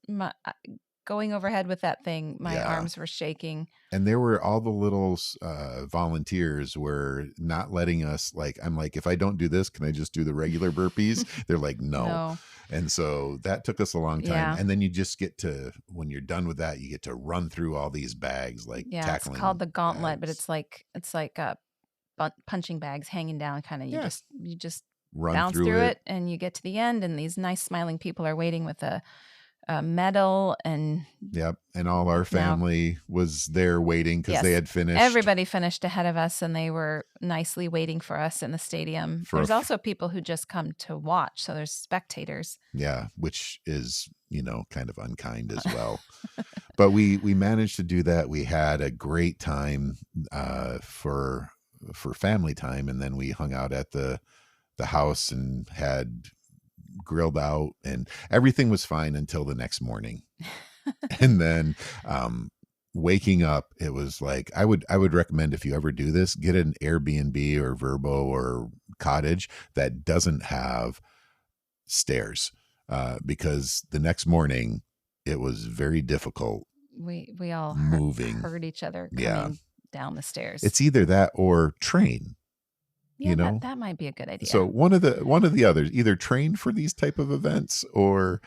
Speaker 1: going overhead with that thing. My arms were shaking.
Speaker 2: And there were all the little volunteers were not letting us. I'm like, if I don't do this, can I just do the regular burpees? They're like, no. And so that took us a long time. Yeah. And then you just get to, when you're done with that, you get to run through all these bags, tackling.
Speaker 1: It's called the gauntlet, but it's like punching bags hanging down, kind of. You just run bounce through it, and you get to the end, and these nice smiling people are waiting with a a medal, and
Speaker 2: Yep. And all our
Speaker 1: now,
Speaker 2: family was there waiting because they
Speaker 1: yes,
Speaker 2: had finished
Speaker 1: everybody finished ahead of us, and they were nicely waiting for us in the stadium.
Speaker 2: for a,
Speaker 1: There's also people who just come to watch, so there's spectators.
Speaker 2: yeah, which is, kind of unkind as well. But we managed to do that. We had a great time for family time, and then we hung out at the house and had grilled out, and everything was fine until the next morning. And then waking up, it was like I would recommend, if you ever do this, get an Airbnb or Verbo or cottage that doesn't have stairs, because the next morning it was very difficult
Speaker 1: We all
Speaker 2: moving.
Speaker 1: heard each other
Speaker 2: Yeah,
Speaker 1: coming down the stairs.
Speaker 2: it's either that or train.
Speaker 1: Yeah,
Speaker 2: You
Speaker 1: that
Speaker 2: know,
Speaker 1: that might be a good
Speaker 2: so
Speaker 1: idea.
Speaker 2: one of the others, either train for these type of events or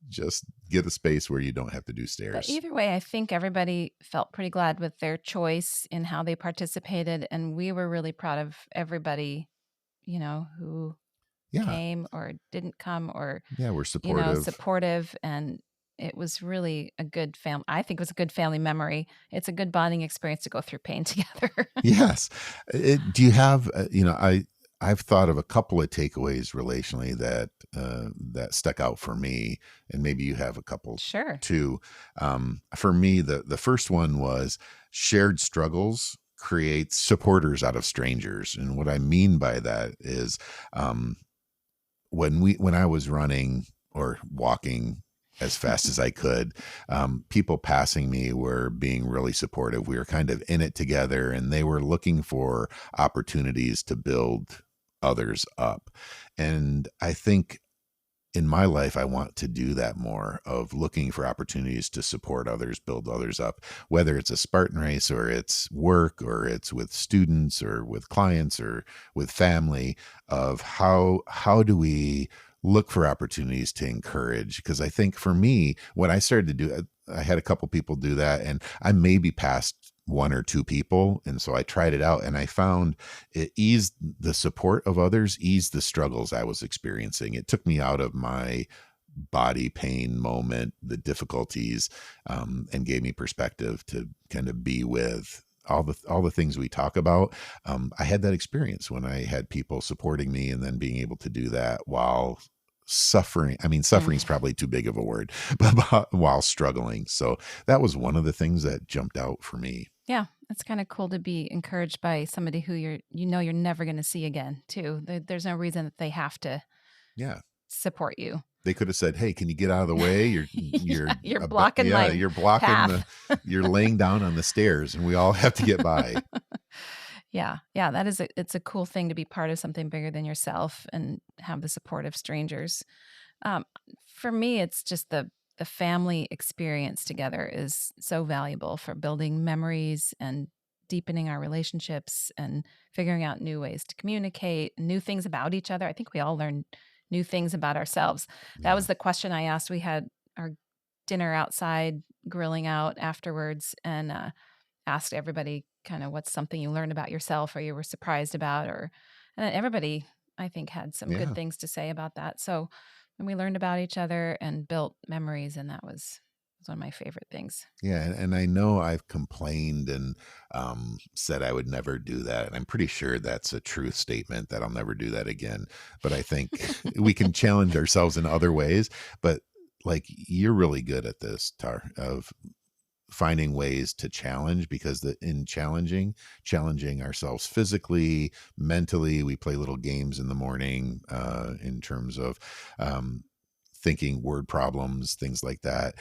Speaker 2: just get a space where you don't have to do
Speaker 1: But
Speaker 2: stairs.
Speaker 1: either way, I think everybody felt pretty glad with their choice in how they participated, and we were really proud of everybody, who
Speaker 2: Yeah,
Speaker 1: came or didn't come, or
Speaker 2: yeah, we're supportive.
Speaker 1: supportive. And it was really a good I think it was a good family memory. It's a good bonding experience to go through pain together.
Speaker 2: Yes. Do you have, I've thought of a couple of takeaways relationally that stuck out for me, and maybe you have a couple
Speaker 1: Sure.
Speaker 2: too. For me, the first one was shared struggles create supporters out of strangers. And what I mean by that is, um, when I was running or walking as fast as I could, people passing me were being really supportive. We were kind of in it together, and they were looking for opportunities to build others up. And I think in my life, I want to do that more, of looking for opportunities to support others, build others up, whether it's a Spartan race or it's work or it's with students or with clients or with family, of how do we look for opportunities to encourage? Because I think for me, when I started to do it, I had a couple people do that, and I maybe passed one or two people. And so I tried it out, and I found it eased the support of others, eased the struggles I was experiencing. It took me out of my body pain moment, the difficulties, and gave me perspective to kind of be with all the things we talk about. I had that experience when I had people supporting me, and then being able to do that while suffering. I mean, suffering is
Speaker 1: Mm.
Speaker 2: probably too big of a word, but while struggling. So that was one of the things that jumped out for me.
Speaker 1: Yeah, it's kind of cool to be encouraged by somebody who you're never going to see again, too. There's no reason that they have to
Speaker 2: Yeah.
Speaker 1: support you.
Speaker 2: They could have said, "Hey, can you get out of the way?
Speaker 1: Yeah, you're blocking my
Speaker 2: You're blocking
Speaker 1: path.
Speaker 2: you're laying down on the stairs, and we all have to get by."
Speaker 1: Yeah, yeah, it's a cool thing to be part of something bigger than yourself and have the support of strangers. Um, for me, it's just the family experience together is so valuable for building memories and deepening our relationships and figuring out new ways to communicate, new things about each other. I think we all learn new things about ourselves. That
Speaker 2: Yeah.
Speaker 1: was the question I asked. We had our dinner outside, grilling out afterwards, and asked everybody kind of what's something you learned about yourself or you were surprised about, and everybody, I think, had some good
Speaker 2: Yeah.
Speaker 1: things to say about that. So, and we learned about each other and built memories, and that was one of my favorite things.
Speaker 2: Yeah, and I know I've complained and said I would never do that, and I'm pretty sure that's a truth statement, that I'll never do that again. But I think we can challenge ourselves in other ways. But like, you're really good at this, Tar, of finding ways to challenge, because in challenging ourselves physically, mentally, we play little games in the morning, in terms of um, thinking word problems, things like that.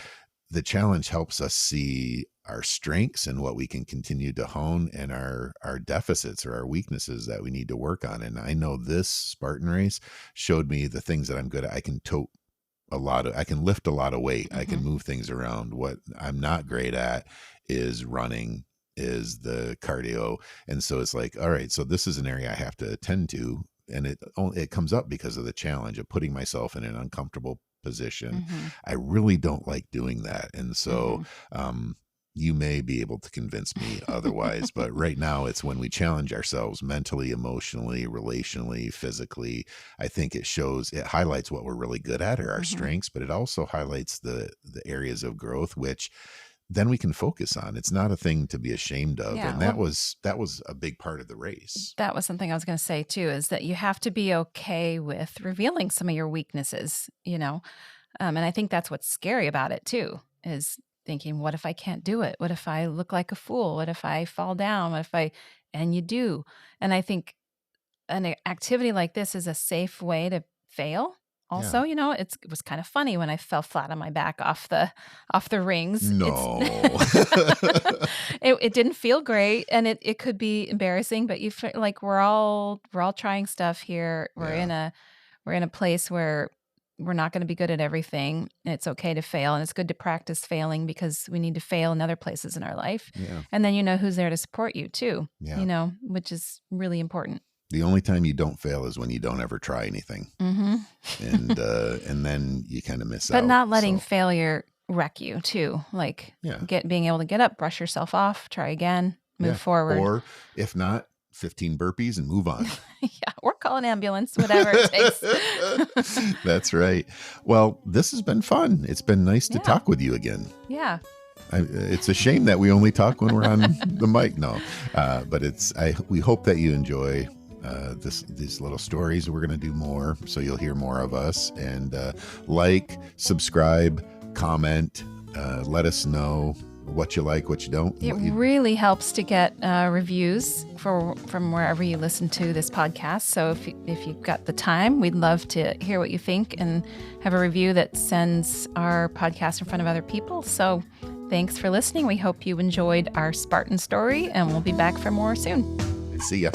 Speaker 2: The challenge helps us see our strengths and what we can continue to hone, and our deficits or our weaknesses that we need to work on. And I know this Spartan race showed me the things that I'm good at. I can lift a lot of weight. I can
Speaker 1: Hmm.
Speaker 2: move things around. What I'm not great at is running, is the cardio. And so it's like, all right, so this is an area I have to attend to. And it comes up because of the challenge of putting myself in an uncomfortable position.
Speaker 1: Hmm.
Speaker 2: I really don't like doing that. And so,
Speaker 1: Hmm.
Speaker 2: um, You may be able to convince me otherwise, but right now it's when we challenge ourselves mentally, emotionally, relationally, physically. I think it highlights what we're really good at or our
Speaker 1: Mhm.
Speaker 2: strengths, but it also highlights the areas of growth, which then we can focus on. It's not a thing to be ashamed of.
Speaker 1: Yeah,
Speaker 2: And
Speaker 1: well,
Speaker 2: that was a big part of the race.
Speaker 1: that was something I was gonna say too, is that you have to be okay with revealing some of your weaknesses, you know? And I think that's what's scary about it too, is thinking, what if I can't do it? What if I look like a fool? What if I fall down? What if I, and you do. And I think activity like this is a safe way to fail.
Speaker 2: Yeah.
Speaker 1: Also, it was kind of funny when I fell flat on my back off the rings. It's
Speaker 2: No.
Speaker 1: it didn't feel great, and it could be embarrassing, but you feel like we're all trying stuff here.
Speaker 2: Yeah.
Speaker 1: We're in a place where we're not going to be good at everything. It's okay to fail, and it's good to practice failing because we need to fail in other places in our life.
Speaker 2: Yeah.
Speaker 1: And then you know who's there to support you too,
Speaker 2: Yeah.
Speaker 1: which is really important.
Speaker 2: The only time you don't fail is when you don't ever try anything.
Speaker 1: Mhm.
Speaker 2: And then you kind of miss
Speaker 1: But
Speaker 2: out.
Speaker 1: not letting
Speaker 2: So,
Speaker 1: failure wreck you too. Like
Speaker 2: yeah.
Speaker 1: being able to get up, brush yourself off, try again, move
Speaker 2: Yeah.
Speaker 1: forward.
Speaker 2: Or if not, 15 burpees and move on.
Speaker 1: Yeah, or call an ambulance, whatever it takes.
Speaker 2: That's right. Well, this has been fun. It's been nice to
Speaker 1: Yeah.
Speaker 2: talk with you again.
Speaker 1: Yeah.
Speaker 2: It's a shame that we only talk when we're on the mic. No, but we hope that you enjoy these little stories. We're going to do more, so you'll hear more of us. And subscribe, comment, let us know what you like, what you don't.
Speaker 1: It really helps to get reviews from wherever you listen to this podcast. So if you've got the time, we'd love to hear what you think and have a review that sends our podcast in front of other people. So thanks for listening. We hope you enjoyed our Spartan story, and we'll be back for more soon.
Speaker 2: See ya.